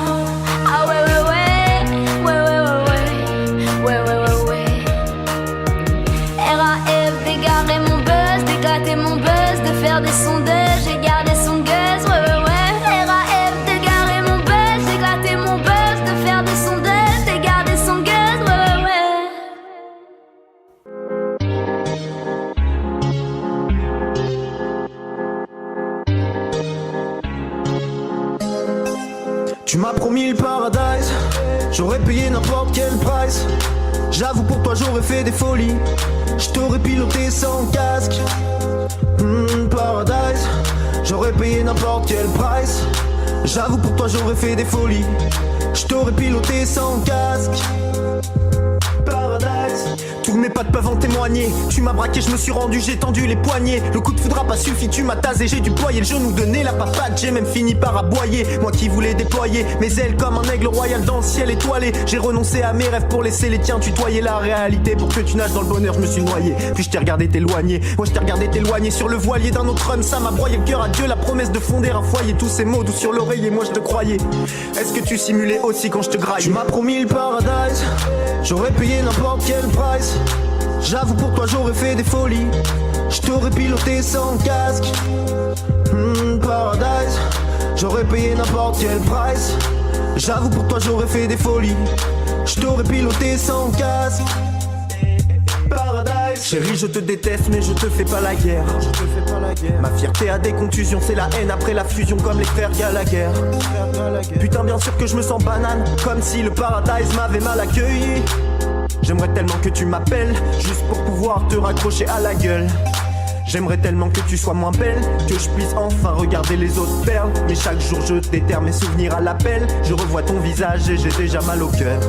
Ah ouais ouais ouais. Ouais ouais ouais ouais. Ouais ouais ouais ouais. RAF, d'égarer mon buzz, d'éclater mon buzz, de faire des sondages, j'ai gardé son buzz, ouais ouais ouais. RAF, d'égarer mon buzz, d'éclater mon buzz, de faire des sondages, j'ai gardé son buzz, ouais ouais ouais. Tu m'as promis le paradise, j'aurais payé n'importe quel price. J'avoue pour toi j'aurais fait des folies, je t'aurais piloté sans casque. Paradise, j'aurais payé n'importe quel price. J'avoue pour toi j'aurais fait des folies, je t'aurais piloté sans casque. Paradise, tous mes pattes peuvent en témoigner. Tu m'as braqué, je me suis rendu, j'ai tendu les poignets. Le coup de foudre a pas suffi, tu m'as tasé, j'ai dû ployer le genou, donner la papade. J'ai même fini par aboyer, moi qui voulais déployer mes ailes comme un aigle royal dans le ciel étoilé. J'ai renoncé à mes rêves pour laisser les tiens tutoyer la réalité. Pour que tu nages dans le bonheur, je me suis noyé. Puis je t'ai regardé t'éloigner, moi je t'ai regardé t'éloigner sur le voilier d'un autre homme. Ça m'a broyé le cœur, à Dieu la promesse de fonder un foyer. Tous ces mots doux sur l'oreiller, moi je te croyais. Est-ce que tu simulais aussi quand je te graille? Tu m'as promis le paradise, j'aurais payé n'importe quel price. J'avoue pour toi j'aurais fait des folies, je t'aurais piloté sans casque. Paradise, j'aurais payé n'importe quel price. J'avoue pour toi j'aurais fait des folies, je t'aurais piloté sans casque. Paradise, chérie je te déteste mais je te fais pas la guerre. Je te fais pas la guerre. Ma fierté a des contusions, c'est la haine après la fusion comme les frères Gallagher. Putain bien sûr que je me sens banane, comme si le paradise m'avait mal accueilli. J'aimerais tellement que tu m'appelles, juste pour pouvoir te raccrocher à la gueule. J'aimerais tellement que tu sois moins belle, que je puisse enfin regarder les autres perles. Mais chaque jour je déterre mes souvenirs à l'appel. Je revois ton visage et j'ai déjà mal au cœur.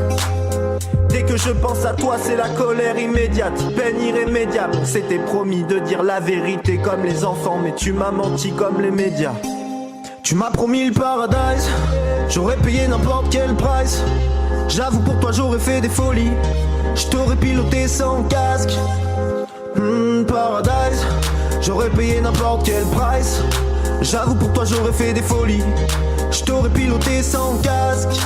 Dès que je pense à toi c'est la colère immédiate, peine irrémédiable. On s'était promis de dire la vérité comme les enfants, mais tu m'as menti comme les médias. Tu m'as promis le paradise, j'aurais payé n'importe quel price. J'avoue pour toi j'aurais fait des folies, je t'aurais piloté sans casque. Paradise, j'aurais payé n'importe quel price. J'avoue pour toi j'aurais fait des folies, je t'aurais piloté sans casque.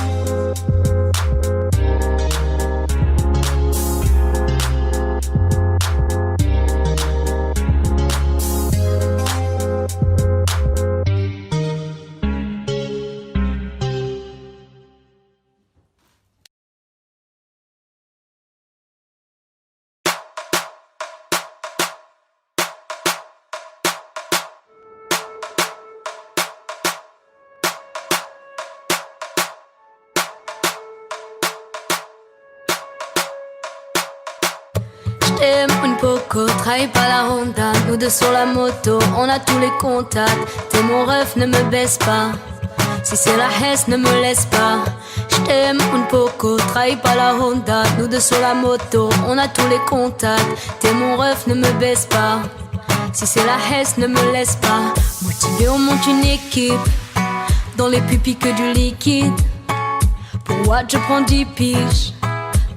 Un poco, travaille pas la Honda. Nous deux sur la moto, on a tous les contacts. T'es mon ref, ne me baisse pas. Si c'est la Hesse, ne me laisse pas. J't'aime un poco, travaille pas la Honda. Nous deux sur la moto, on a tous les contacts. T'es mon ref, ne me baisse pas. Si c'est la Hesse, ne me laisse pas. Motivé, on monte une équipe. Dans les pupilles que du liquide. Pour Watt, je prends 10 piges.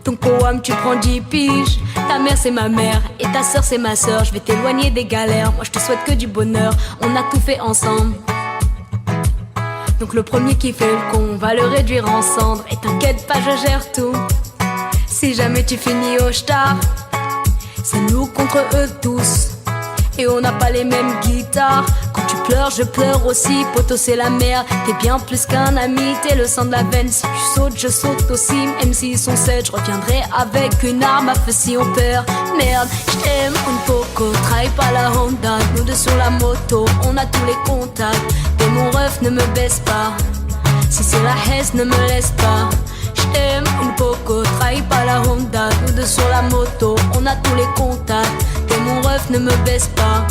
Ton poème tu prends 10 piges. Ta mère c'est ma mère et ta sœur c'est ma sœur. Je vais t'éloigner des galères, moi je te souhaite que du bonheur. On a tout fait ensemble. Donc le premier qui fait le con, va le réduire en cendres. Et t'inquiète pas, je gère tout. Si jamais tu finis au star, c'est nous contre eux tous. Et on n'a pas les mêmes guitares. Quand tu pleures, je pleure aussi. Poto c'est la merde, t'es bien plus qu'un ami. T'es le sang de la veine, si tu sautes, je saute aussi. Même s'ils sont 7, je reviendrai avec une arme à feu si on perd. Merde, j't'aime un poco, travaille pas la Honda. Nous deux sur la moto, on a tous les contacts. Et mon ref ne me baisse pas. Si c'est la haine, ne me laisse pas. J't'aime une poco, trahis pas la Honda. Nous deux sur la moto, on a tous les contacts. Et mon ref ne me baisse pas.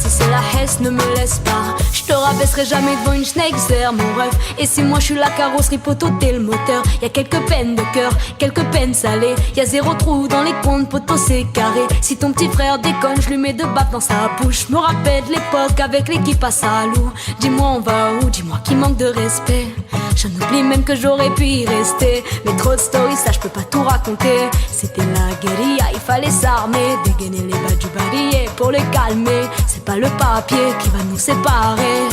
Si c'est la Hesse, ne me laisse pas. Je te rabaisserai jamais devant une Schneider, mon ref. Et si moi je suis la carrosserie, poteau, t'es le moteur. Y'a quelques peines de cœur, quelques peines salées. Y'a zéro trou dans les comptes, poteau, c'est carré. Si ton petit frère déconne, je lui mets deux baffes dans sa bouche. Me rappelle de l'époque avec l'équipe à Salou. Dis-moi on va où, dis-moi qui manque de respect. J'en oublie même que j'aurais pu y rester. Mais trop de stories, ça je peux pas tout raconter. C'était la guérilla, il fallait s'armer. Dégainer les bas du barillet pour les calmer. C'est pas le papier qui va nous séparer.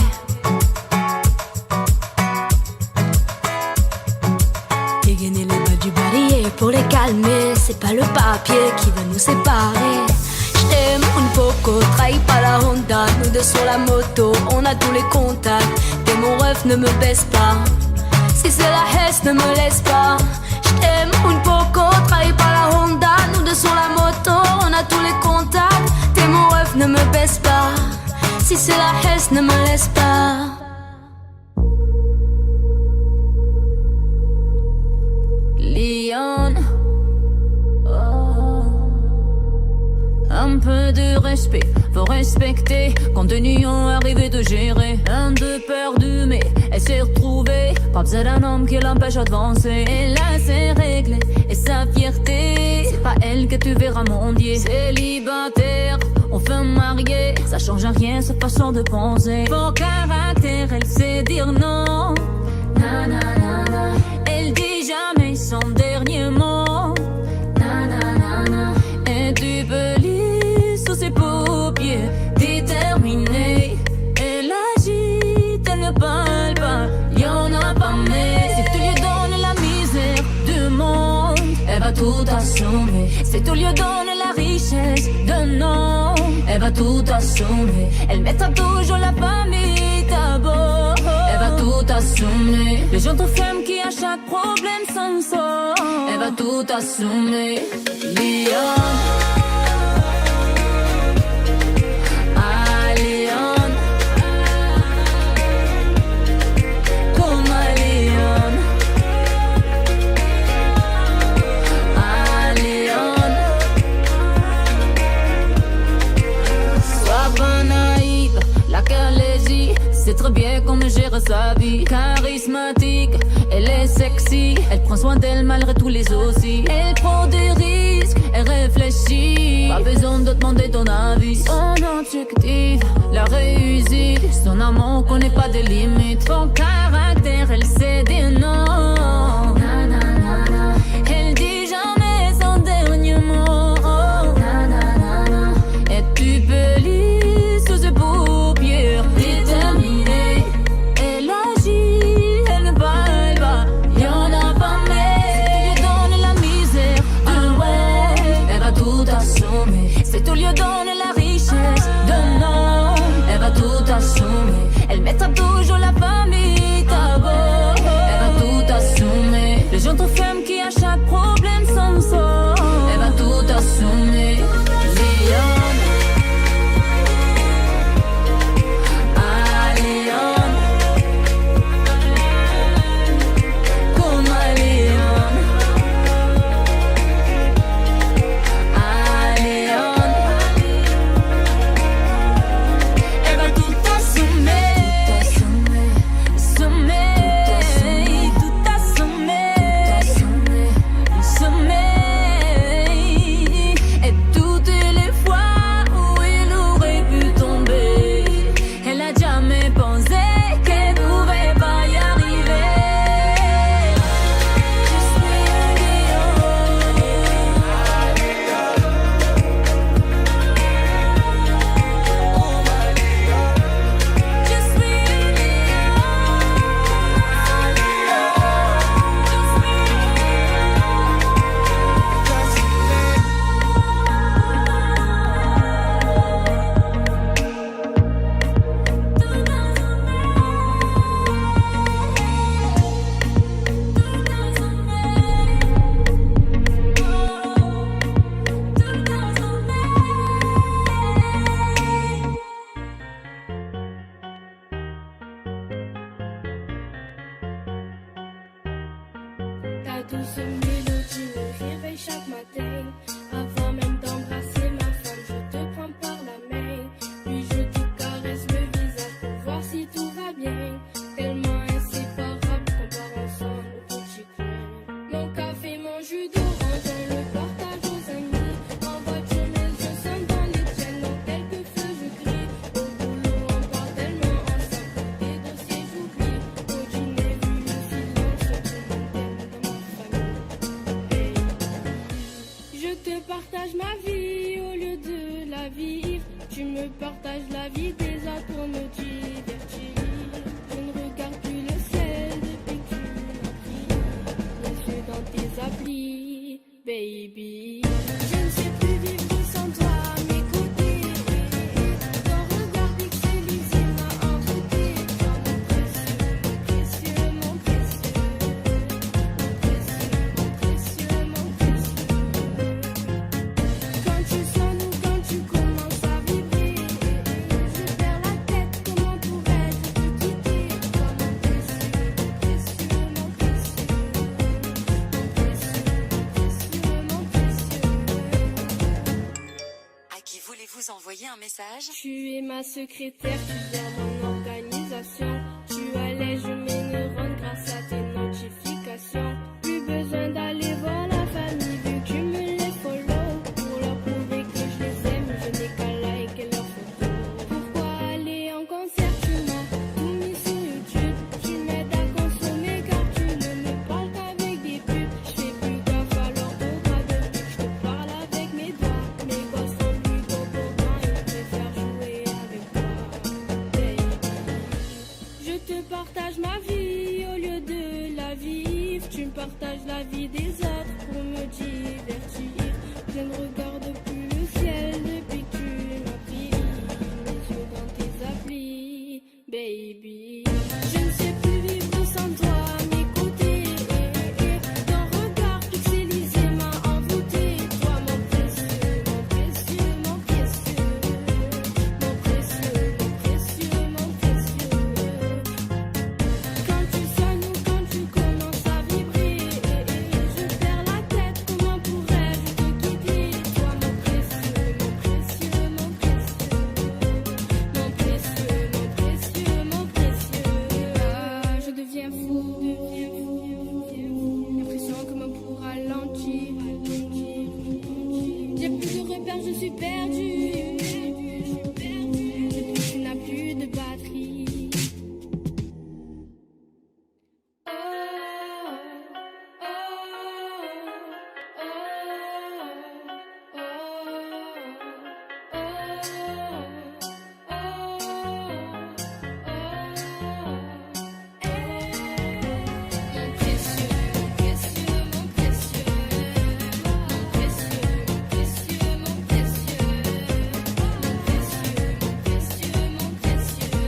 Dégainer les bas du barillet pour les calmer. C'est pas le papier qui va nous séparer. J't'aime une poco, trahis pas la Honda. Nous deux sur la moto, on a tous les contacts. Et mon ref ne me baisse pas. Si c'est la Hesse, ne me laisse pas. J't'aime une poco, trahis pas la Honda. Nous deux sur la moto, on a tous les contacts. T'es mon ref, ne me baisse pas. Si c'est la Hesse, ne me laisse pas. Lyon, un peu de respect, faut respecter. Continuons arrivé de gérer. Un de perdu, mais elle s'est retrouvée. Pas besoin d'un homme qui l'empêche d'avancer. Et là c'est réglé, et sa fierté, c'est pas elle que tu verras mendier. Célibataire, on fait marier, ça change rien sa façon de penser. Fort caractère, elle sait dire non. Na, na, na, na. Elle dit jamais son dernier mot. Na, na, na, na. Et tu peux lire sous ses paupières, déterminée. Elle agit, elle ne parle pas, y'en a pas mais. Si tu lui donnes la misère du monde, elle va tout assumer. Si tu lui donnes la richesse de nom, elle va tout assumer. Elle mettra toujours la famille d'abord. Elle va tout assumer. Les gens de femmes qui à chaque problème s'en sortent. Elle va tout assumer. Lyon. Ah, Lyon. Comme à Lyon. Ah, Lyon. Sois pas naïve, la Calaisie c'est très bien comment gère sa vie. Charismatique, elle est sexy. Elle prend soin d'elle malgré tous les soucis. Elle prend des risques, elle réfléchit. Pas besoin de demander ton avis. Son objectif, la réussite. Son amour connaît pas de limites. Son caractère, elle sait dire non. Na, na, na, na. Elle dit jamais son dernier mot. Na, na, na, na. Et tu peux lire sous ses paupières. Déterminée, elle agit, elle ne parle pas, y'en a pas mais. Si tu lui donnes la misère, ah ouais, elle va tout assumer. Si tu lui donnes la richesse de nom, elle va tout assumer. Elle mettra toujours la famille d'abord. Elle va tout assumer. Les gens de femmes qui à chaque problème s'en sortent. Elle va tout assumer. Lyon. tu me partages la vie des autres pour me divertir. Je ne regarde plus le ciel depuis que tu m'as pris les yeux dans tes applis, baby. Je ne sais plus vivre sans toi à mes côtés. Ton regard pixelisé m'a envoûté. Toi mon précieux, mon précieux, mon précieux, mon précieux, mon précieux. Quand tu sonnes ou quand tu commences à vibrer, je perds la tête, comment pourrais-je te quitter? Toi mon précieux, mon précieux, mon précieux, mon précieux, mon précieux. À qui voulez-vous envoyer un message? Tu es ma secrétaire, tu gères mon organisation. Tu allèges mes neurones grâce à tes notifications. Plus besoin d'aller voir la famille vu que tu me les follow. Pour leur prouver que je les aime, je n'ai qu'à liker leurs photos. Pourquoi aller en concert? Tu m'as tout mis sur YouTube. Tu m'aides à consommer car tu ne me parles qu'avec des pubs. Je fais plus gaffe à l'orthographe depuis que je te parle avec mes doigts. Mes gosses sont plus beaux pour moi, ils préfèrent jouer avec toi, baby. Je te partage ma vie au lieu de la vivre. Tu me partages la vie des autres pour me divertir. Je ne regarde plus le ciel depuis que tu m'as pris les yeux dans tes applis, baby. Je ne sais plus vivre sans toi à mes côtés. Ton regard pixelisé m'a envoûté. Toi mon précieux, mon précieux, mon précieux, mon précieux, mon précieux, mon précieux. Quand tu sonnes ou quand tu commences à vibrer, je perds la tête, comment pourrais-je te quitter? Toi mon précieux, mon précieux, mon précieux, mon précieux, mon précieux, mon précieux. Ah, je deviens fou, l'impression que mon pouls ralentit. J'ai plus de repères, je suis perdue. Depuis tu n'as plus de batterie. Oh, mon précieux, mon précieux, mon précieux, mon précieux, mon précieux, mon précieux, mon précieux, mon précieux, mon précieux, mon précieux, mon précieux, mon précieux,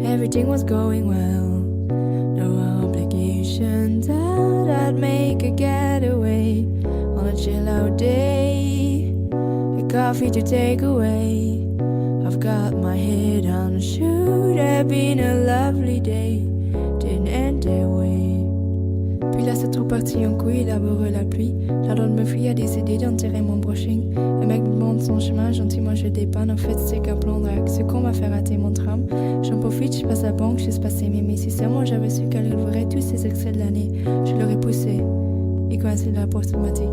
Everything was going well, no obligations. Thought I'd make a getaway on a chill out day. A coffee to take away. I've got my head on. Should have been a lovely day. Didn't end that way. Puis là c'est tout parti en couille, laboureux la pluie. L'ordre me fuit a décidé d'enterrer mon brushing. Le mec me montre son chemin, gentiment je dépanne. En fait c'est qu'un plan drague, ce qu'on m'a fait rater mon tram. J'en profite, je passe à la banque, je passe mémé. Si seulement j'avais su qu'elle ouvrait tous ces excès de l'année, je l'aurais poussé et coincé dans la poste automatique.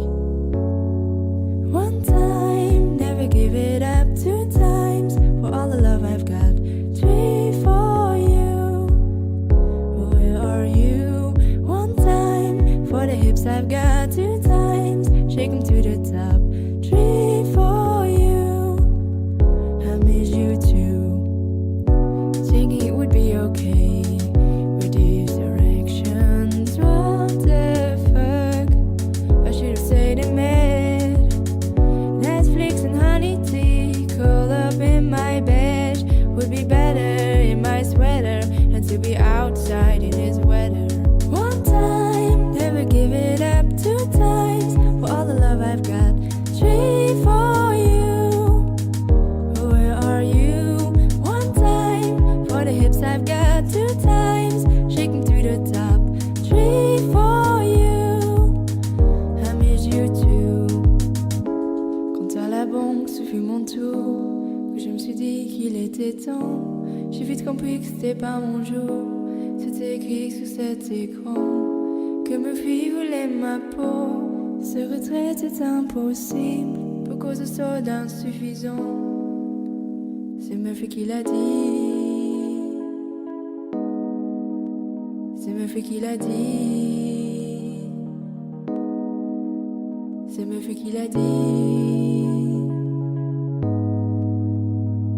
One time, never give it up. 2 times, for all the love I've got. 3 for you, where are you? One time, for the hips I've got. 2 times, shake 'em to the top. 3 for you, I miss you too. Thinking it would be okay with these directions. What the fuck, I should have stayed in bed. Netflix and honey tea, curl up in my bed. Would be better in my sweater than to be outside in this weather. One time, never give it up. 2 times, for all the love I've got. 3 bon, que ce fut mon tour, que je me suis dit qu'il était temps. J'ai vite compris que c'était pas mon jour. C'était écrit sur cet écran que me fuit voulait ma peau. Ce retrait est impossible pour cause de soda insuffisant. C'est Murphy qui l'a dit. C'est Murphy qui l'a dit. C'est Murphy qui l'a dit.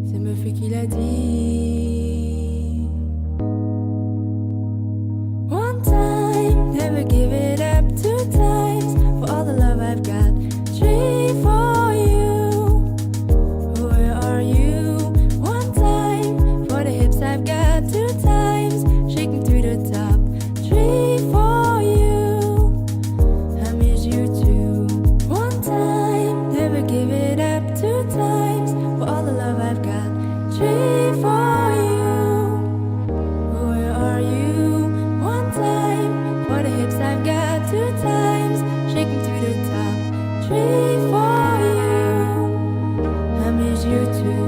C'est Murphy qui l'a dit. One time, never give it up. Two times, for all the love I've got. Three for you. Where are you? One time, for the hips I've got. Two times, shaking through the top. Three for you. I miss you too. One time, never give it up. Two times, for all the love I've got. Three for you. Where are you? One time, for the hips I've got. Two times, shaking through the top. Three for you. I miss you too.